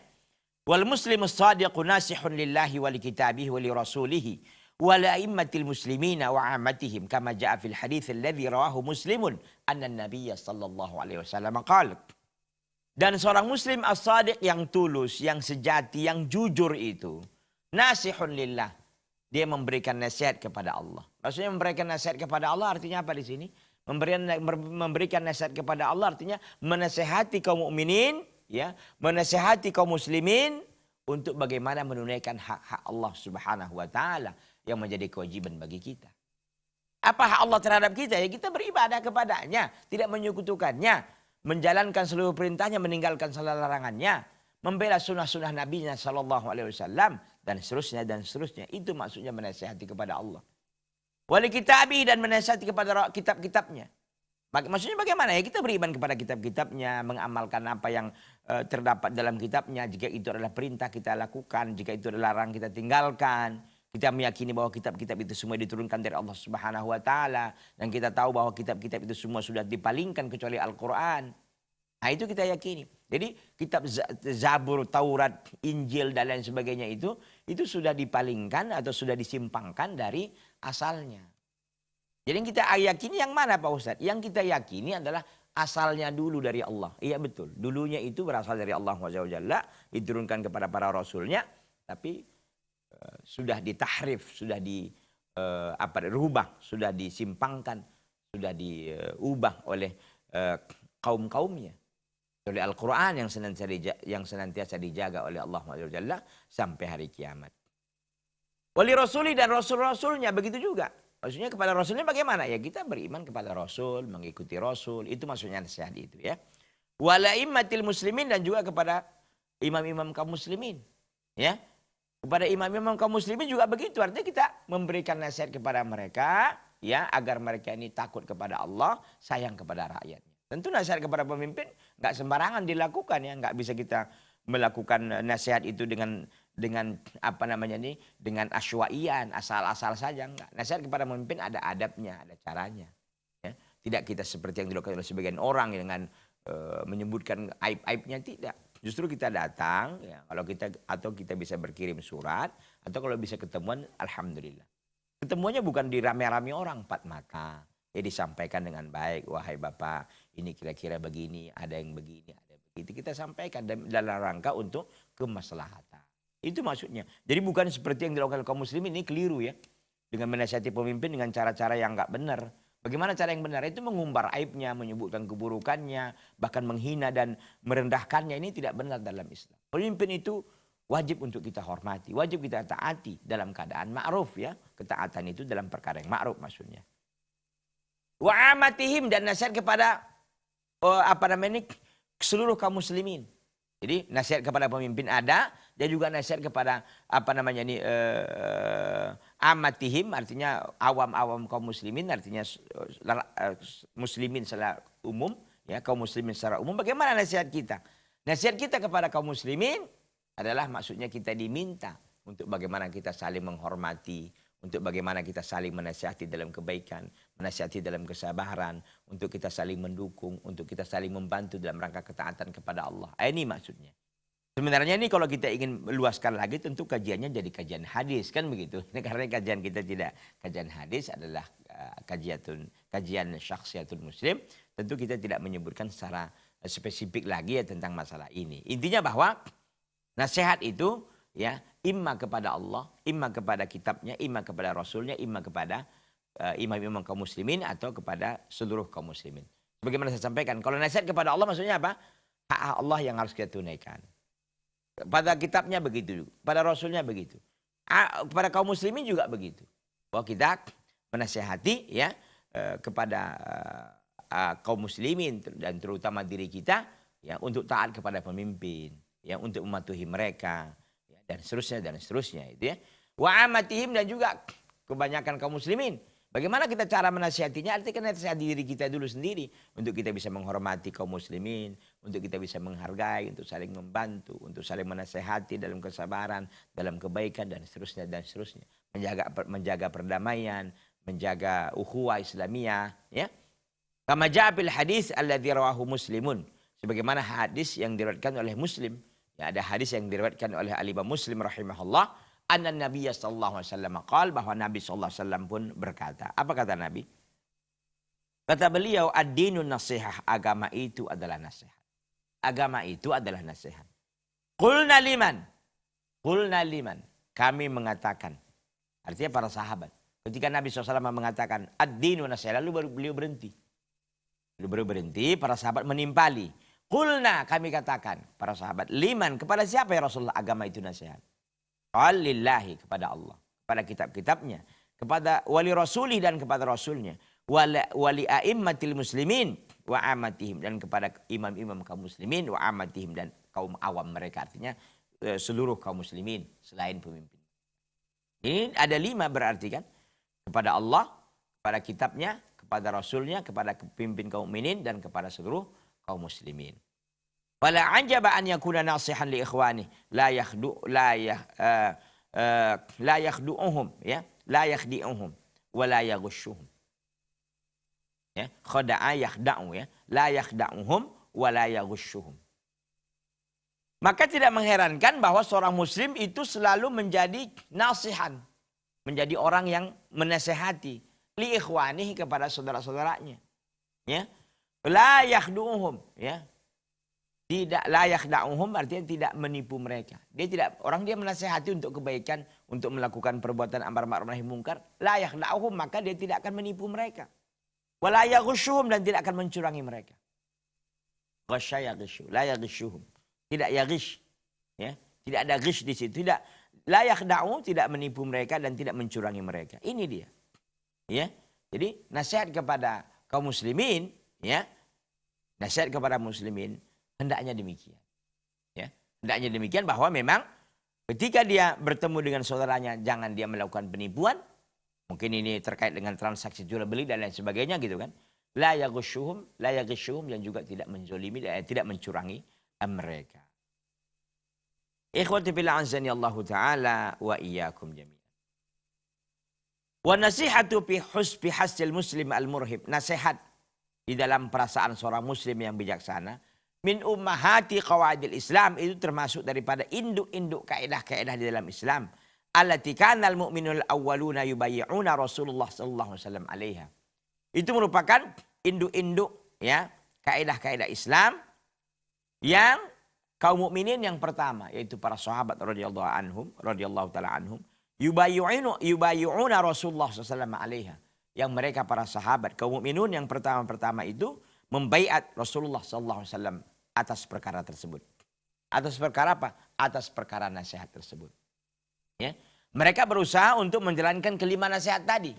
Wal muslimus shadiqu nasihun lillahi wa likitabihi wa lirasulihi wa la'immatil muslimina wa ammatihim kama ja'a fil hadits alladhi rawahu Muslimun anna an-nabiy sallallahu alaihi wasallam qala. Dan seorang muslim as-shadiq yang tulus, yang sejati, yang jujur itu nasihun lillah. Dia memberikan nasihat kepada Allah. Maksudnya memberikan nasihat kepada Allah artinya apa di sini? Memberikan nasihat kepada Allah artinya menasihati kaum mukminin, ya, menasihati kaum muslimin untuk bagaimana menunaikan hak-hak Allah Subhanahu wa taala yang menjadi kewajiban bagi kita. Apa hak Allah terhadap kita? Ya kita beribadah kepadanya, tidak menyekutukannya, menjalankan seluruh perintahnya, meninggalkan segala larangannya, membela sunnah-sunnah Nabi-Nya sallallahu alaihi wasallam dan seterusnya dan seterusnya. Itu maksudnya menasihati kepada Allah. Wali kitabi dan menasihati kepada kitab-kitabnya. Maksudnya bagaimana ya? Kita beriman kepada kitab-kitabnya, mengamalkan apa yang terdapat dalam kitabnya. Jika itu adalah perintah kita lakukan, jika itu adalah larang kita tinggalkan. Kita meyakini bahwa kitab-kitab itu semua diturunkan dari Allah Subhanahu wa taala dan kita tahu bahwa kitab-kitab itu semua sudah dipalingkan kecuali Al-Qur'an. Nah, itu kita yakini. Jadi kitab Zabur, Taurat, Injil dan lain sebagainya itu sudah dipalingkan atau sudah disimpangkan dari asalnya. Jadi yang kita yakini yang mana Pak Ustadz? Yang kita yakini adalah asalnya dulu dari Allah. Iya betul. Dulunya itu berasal dari Allah Subhanahu diturunkan kepada para rasulnya, tapi sudah ditahrif, sudah dirubah, sudah disimpangkan, sudah diubah oleh kaum-kaumnya. Oleh Al-Quran yang senantiasa dijaga oleh Allah Subhanahu sampai hari kiamat. Wali rasuli dan rasul-rasulnya begitu juga. Maksudnya kepada rasulnya bagaimana? Ya kita beriman kepada rasul, mengikuti rasul. Itu maksudnya nasihat itu ya. Walaimmatil muslimin dan juga kepada imam-imam kaum muslimin. Ya. Kepada imam-imam kaum muslimin juga begitu. Artinya kita memberikan nasihat kepada mereka ya agar mereka ini takut kepada Allah, sayang kepada rakyatnya. Tentu nasihat kepada pemimpin nggak sembarangan dilakukan ya. Nggak bisa kita melakukan nasihat itu dengan dengan asywa'ian, asal-asal saja enggak. Nasihat kepada pemimpin ada adabnya, ada caranya. Ya. Tidak kita seperti yang dilakukan oleh sebagian orang dengan menyebutkan aib-aibnya, tidak. Justru kita datang, ya, atau kita bisa berkirim surat, atau kalau bisa ketemuan, alhamdulillah. Ketemuannya bukan di rame-rame orang, empat mata. Ya disampaikan dengan baik, wahai Bapak, ini kira-kira begini, ada yang begini, ada begitu. Kita sampaikan dalam rangka untuk kemaslahatan. Itu maksudnya. Jadi bukan seperti yang dilakukan kaum muslimin, ini keliru ya. Dengan menasihati pemimpin dengan cara-cara yang nggak benar. Bagaimana cara yang benar? Itu mengumbar aibnya, menyebutkan keburukannya, bahkan menghina dan merendahkannya. Ini tidak benar dalam Islam. Pemimpin itu wajib untuk kita hormati, wajib kita taati dalam keadaan ma'ruf ya. Ketaatan itu dalam perkara yang ma'ruf maksudnya. Wa amatihim dan nasihat kepada seluruh kaum muslimin. Jadi nasihat kepada pemimpin ada dan juga nasihat kepada amatihim artinya awam-awam kaum muslimin artinya muslimin secara umum ya, kaum muslimin secara umum. Bagaimana nasihat kita? Nasihat kita kepada kaum muslimin adalah maksudnya kita diminta untuk bagaimana kita saling menghormati, untuk bagaimana kita saling menasihati dalam kebaikan, menasihati dalam kesabaran, untuk kita saling mendukung, untuk kita saling membantu dalam rangka ketaatan kepada Allah. Ini maksudnya. Sebenarnya ini kalau kita ingin meluaskan lagi tentu kajiannya jadi kajian hadis kan begitu. Karena kajian kita tidak kajian hadis adalah kajian syakhsiyatul muslim. Tentu kita tidak menyebutkan secara spesifik lagi ya tentang masalah ini. Intinya bahwa nasihat itu ya imma kepada Allah, imma kepada kitabnya, imma kepada rasulnya, imma kepada imam-imam kaum muslimin atau kepada seluruh kaum muslimin. Bagaimana saya sampaikan, kalau nasihat kepada Allah maksudnya apa? Hak Allah yang harus kita tunaikan. Pada kitabnya begitu, pada rasulnya begitu. Kepada kaum muslimin juga begitu. Bahwa kita menasihati ya kepada kaum muslimin dan terutama diri kita ya untuk taat kepada pemimpin, ya untuk mematuhi mereka ya, dan seterusnya itu ya. Wa amatihim dan juga kebanyakan kaum muslimin. Bagaimana kita cara menasihatinya? Artinya nasihati diri kita dulu sendiri untuk kita bisa menghormati kaum muslimin, untuk kita bisa menghargai, untuk saling membantu, untuk saling menasihati dalam kesabaran, dalam kebaikan dan seterusnya dan seterusnya. Menjaga perdamaian, menjaga ukhuwah Islamiyah, ya. Kama jaa fil hadis alladzi rawahu Muslimun. Sebagaimana hadis yang diriwayatkan oleh Muslim. Ya, ada hadis yang diriwayatkan oleh Al-Imam Muslim rahimahullah, anna Nabi sallallahu alaihi wasallam qaal, bahwa Nabi sallallahu alaihi wasallam pun berkata. Apa kata Nabi? Kata beliau, ad-dinun nasihah, agama itu adalah nasihat. Agama itu adalah nasihat. Qulna liman? Qulna liman? Kami mengatakan. Artinya para sahabat. Ketika Nabi SAW mengatakan ad-dinu nasihat, lalu beliau berhenti. Beliau berhenti, para sahabat menimpali. Qulna, kami katakan, para sahabat, liman, kepada siapa ya Rasulullah agama itu nasihat? Qal lillahi, kepada Allah, kepada kitab-kitabnya, kepada wali rasulih dan kepada rasulnya, wali a'immatil muslimin wa amatihim, dan kepada imam-imam kaum muslimin wa amatihim, dan kaum awam mereka, artinya seluruh kaum muslimin selain pemimpin. Ini ada 5 berarti kan? Kepada Allah, kepada kitabnya, kepada rasulnya, kepada pemimpin kaum mukminin dan kepada seluruh kaum muslimin. Fala ajaba an yakuna nasihan li ikhwani la yakhdu'uhum ya, la yakhdi'uhum wa la yaghushuhum. Ya, khada'a yakhda'u ya, la yakhda'uhum wa la yaghushuhum. Maka tidak mengherankan bahwa seorang muslim itu selalu menjadi nasihan, menjadi orang yang menasihati li ikhwanihi, kepada saudara-saudaranya. Ya. La yakhdu'uhum ya. Tidak layak da'uhum artinya tidak menipu mereka. Dia menasihati untuk kebaikan, untuk melakukan perbuatan amar ma'ruf nahi munkar. Layak da'uhum, maka dia tidak akan menipu mereka. Wala yaghushuhum, dan tidak akan mencurangi mereka. Ghasya yaghshu, la yaghshuhum. Tidak yaghish. Ya, tidak ada ghish di situ. Tidak layak da'uhum, tidak menipu mereka dan tidak mencurangi mereka. Ini dia. Ya. Jadi nasihat kepada kaum muslimin, ya. Nasihat kepada muslimin hendaknya demikian. Ya, hendaknya demikian bahwa memang ketika dia bertemu dengan saudaranya jangan dia melakukan penipuan. Mungkin ini terkait dengan transaksi jual beli dan lain sebagainya gitu kan. La yaghshuhum, dan juga tidak menzolimi, tidak mencurangi mereka. Ikhwati fillah azani Allah taala wa iyyakum jami'an. Wa nasihatu fi hasil muslim al-murhib. Nasihat di dalam perasaan seorang muslim yang bijaksana. Min ummahati qawaidil Islam, itu termasuk daripada induk-induk kaidah-kaidah di dalam Islam. Allati kana al-mu'minul awwaluna yubayyi'una Rasulullah sallallahu alaihi wasallam 'alaiha. Itu merupakan induk-induk ya, kaidah-kaidah Islam yang kaum mukminin yang pertama, yaitu para sahabat radhiyallahu taala anhum, yubayyi'una Rasulullah sallallahu alaihi wasallam 'alaiha. Yang mereka para sahabat kaum mukminun yang pertama-pertama itu membaiat Rasulullah sallallahu alaihi wasallam atas perkara tersebut. Atas perkara apa? Atas perkara nasihat tersebut. Ya. Mereka berusaha untuk menjalankan kelima nasihat tadi.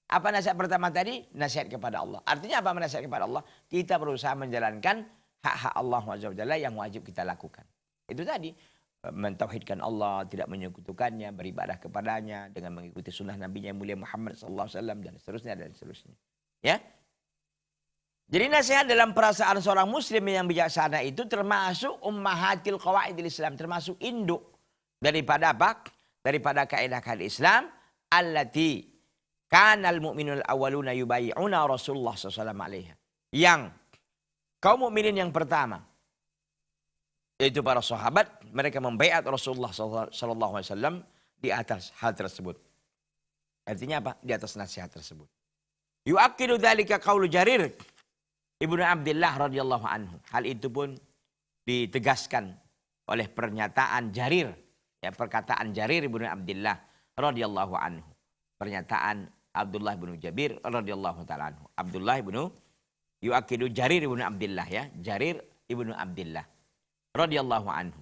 Apa nasihat pertama tadi? Nasihat kepada Allah. Artinya apa nasihat kepada Allah? Kita berusaha menjalankan hak-hak Allah Azza wa Jalla yang wajib kita lakukan. Itu tadi. Mentauhidkan Allah, tidak menyekutukannya, beribadah kepadanya dengan mengikuti sunnah Nabi yang mulia Muhammad sallallahu alaihi wasallam dan seterusnya dan seterusnya. Ya. Jadi nasihat dalam perasaan seorang muslim yang bijaksana itu termasuk ummahatil qawaidil Islam, termasuk induk daripada apa? Daripada kaidah-kaidah Islam allati kanal mu'minul awwaluna yubayyi'una Rasulullah sallallahu alaihi wasallam 'alaiha. Yang kaum mukminin yang pertama yaitu para sahabat, mereka membaiat Rasulullah sallallahu alaihi wasallam di atas hal tersebut. Artinya apa? Di atas nasihat tersebut. Yu'akkidu dzalika qaulu Jarir. Ibnu Abdillah radhiyallahu anhu. Hal itu pun ditegaskan oleh pernyataan Jarir, ya, perkataan Jarir Ibnu Abdillah radhiyallahu anhu. Pernyataan Abdullah bin Jabir radhiyallahu taala anhu. Abdullah ibnu yuakidu Jarir ibnu Abdillah, ya, Jarir ibnu Abdillah radhiyallahu anhu.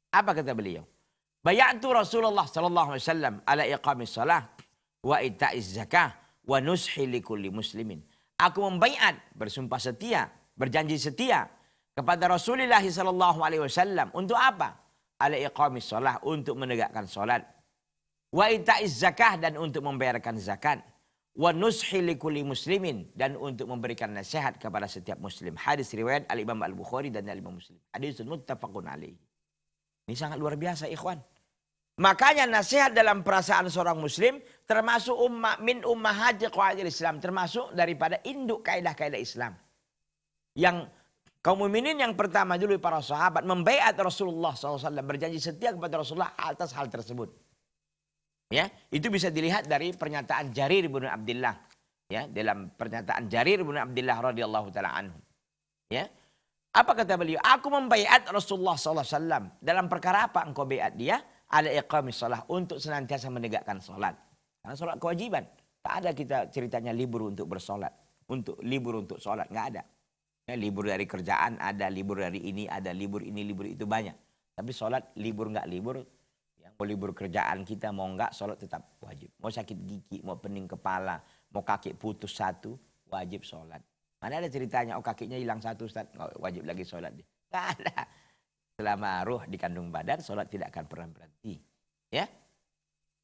Apa kata beliau? Bay'atu Rasulullah sallallahu alaihi wasallam ala iqamis shalah wa ita'iz zakah wa nushi likulli muslimin. Aku membaiat, bersumpah setia, berjanji setia kepada Rasulullah sallallahu alaihi wasallam untuk apa? Ala iqamis shalah, untuk menegakkan salat. Wa ita'iz zakah, dan untuk membayarkan zakat. Wa nushi likulli muslimin, dan untuk memberikan nasihat kepada setiap muslim. Hadis riwayat Al-Imam Al-Bukhari dan Al-Imam Muslim. Hadisun muttafaqun alaihi. Ini sangat luar biasa, ikhwan. Makanya nasihat dalam perasaan seorang muslim termasuk min ummahati qawaidil Islam, termasuk daripada induk kaidah-kaidah Islam. Yang kaum mukminin yang pertama dulu para sahabat membaiat Rasulullah SAW, berjanji setia kepada Rasulullah atas hal tersebut. Ya, itu bisa dilihat dari pernyataan Jarir bin Abdillah, ya, dalam pernyataan Jarir bin Abdillah radhiyallahu taala anhu. Ya. Apa kata beliau? Aku membaiat Rasulullah SAW. Dalam perkara apa engkau baiat dia? Ala iqamis shalah, untuk senantiasa menegakkan salat. Karena salat kewajiban. Tak ada kita ceritanya libur untuk bersolat, untuk libur untuk salat, enggak ada. Ya, libur dari kerjaan ada, libur dari ini ada, libur ini, libur itu banyak. Tapi salat libur enggak libur, mau libur kerjaan kita mau enggak, sholat tetap wajib. Mau sakit gigi, mau pening kepala, mau kaki putus satu, wajib sholat. Mana ada ceritanya, oh kakinya hilang satu Ustaz, wajib lagi sholat. Enggak ada. Selama ruh di kandung badan, sholat tidak akan pernah berhenti. Ya.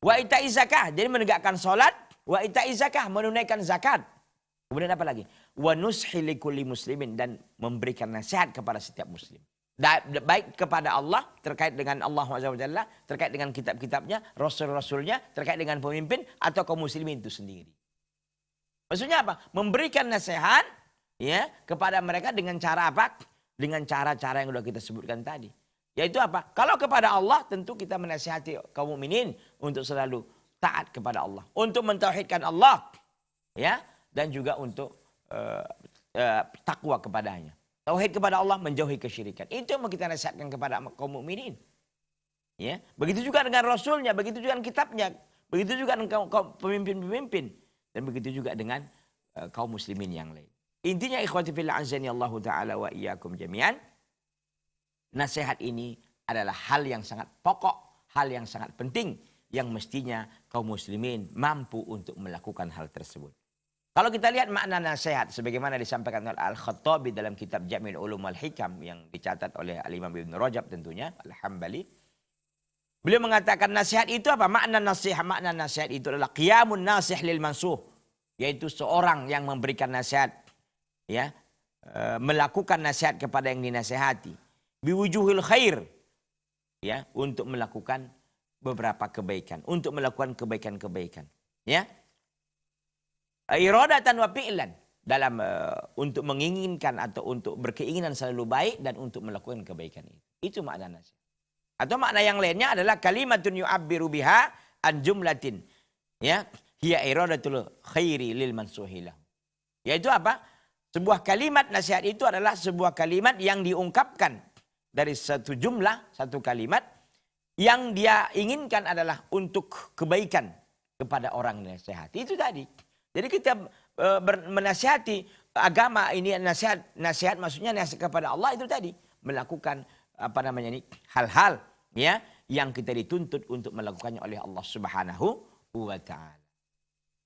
Wa ita'iz zakah, jadi menegakkan sholat. Wa ita'iz zakah, menunaikan zakat. Kemudian apa lagi? Wa nushi likulli muslimin, dan memberikan nasihat kepada setiap muslim. Baik kepada Allah, terkait dengan Allah SWT, terkait dengan kitab-kitabnya, rasul-rasulnya, terkait dengan pemimpin, atau kaum muslimin itu sendiri. Maksudnya apa? Memberikan nasihat, ya, kepada mereka dengan cara apa? Dengan cara-cara yang sudah kita sebutkan tadi. Yaitu apa? Kalau kepada Allah, tentu kita menasihati kaum mukminin untuk selalu taat kepada Allah, untuk mentauhidkan Allah, ya, dan juga untuk takwa kepadanya. Tauhid kepada Allah, menjauhi kesyirikan. Itu yang mau kita nasihatkan kepada kaum mukminin. Ya, begitu juga dengan Rasulnya, begitu juga dengan kitabnya, begitu juga dengan kaum pemimpin-pemimpin, dan begitu juga dengan kaum muslimin yang lain. Intinya ikhwati fillah azani Allah taala wa iyyakum jami'an. Nasihat ini adalah hal yang sangat pokok, hal yang sangat penting, yang mestinya kaum muslimin mampu untuk melakukan hal tersebut. Kalau kita lihat makna nasihat sebagaimana disampaikan oleh Al-Khattabi dalam kitab Jami' Ulum Wal-Hikam yang dicatat oleh Al-Imam Ibn Rajab tentunya, Al-Hambali. Beliau mengatakan nasihat itu apa? Makna nasihat itu adalah qiyamun nasih lil mansuh, yaitu seorang yang memberikan nasihat, ya, melakukan nasihat kepada yang dinasihati. Biwujuhil khair, ya, untuk melakukan beberapa kebaikan, untuk melakukan kebaikan-kebaikan, ya. Iradatan wa fi'lan, dalam untuk menginginkan atau untuk berkeinginan selalu baik dan untuk melakukan kebaikan itu. Itu makna nasihat. Atau makna yang lainnya adalah kalimatun yu'abbiru biha an jumlatin, ya, hiya iradatul khairi lil mansuhilah. Yaitu apa? Sebuah kalimat nasihat itu adalah sebuah kalimat yang diungkapkan dari satu jumlah, satu kalimat yang dia inginkan adalah untuk kebaikan kepada orang nasihati. Itu tadi. Jadi kita menasihati agama ini, nasihat maksudnya nasihat kepada Allah itu tadi, melakukan apa namanya ini, hal-hal, ya, yang kita dituntut untuk melakukannya oleh Allah Subhanahu wa taala.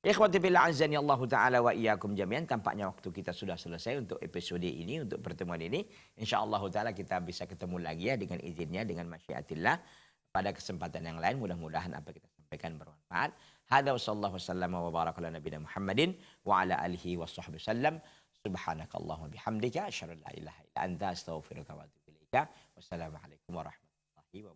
Ikhwati fillah azani Allah taala wa iyyakum jami'an, tampaknya waktu kita sudah selesai untuk episode ini, untuk pertemuan ini. Insyaallah taala kita bisa ketemu lagi, ya, dengan izinnya, dengan masyiatillah pada kesempatan yang lain. Mudah-mudahan apa kita sampaikan bermanfaat. Hada wa sallallahu wasallam wa baraka ala nabiyina Muhammadin wa ala alihi wa sahbihi sallam. Subhanakallahumma bihamdika asyhadu an la ilaha illa anta astaghfiruka wa atubu ilaika. Wassalamualaikum warahmatullahi wabarakatuh.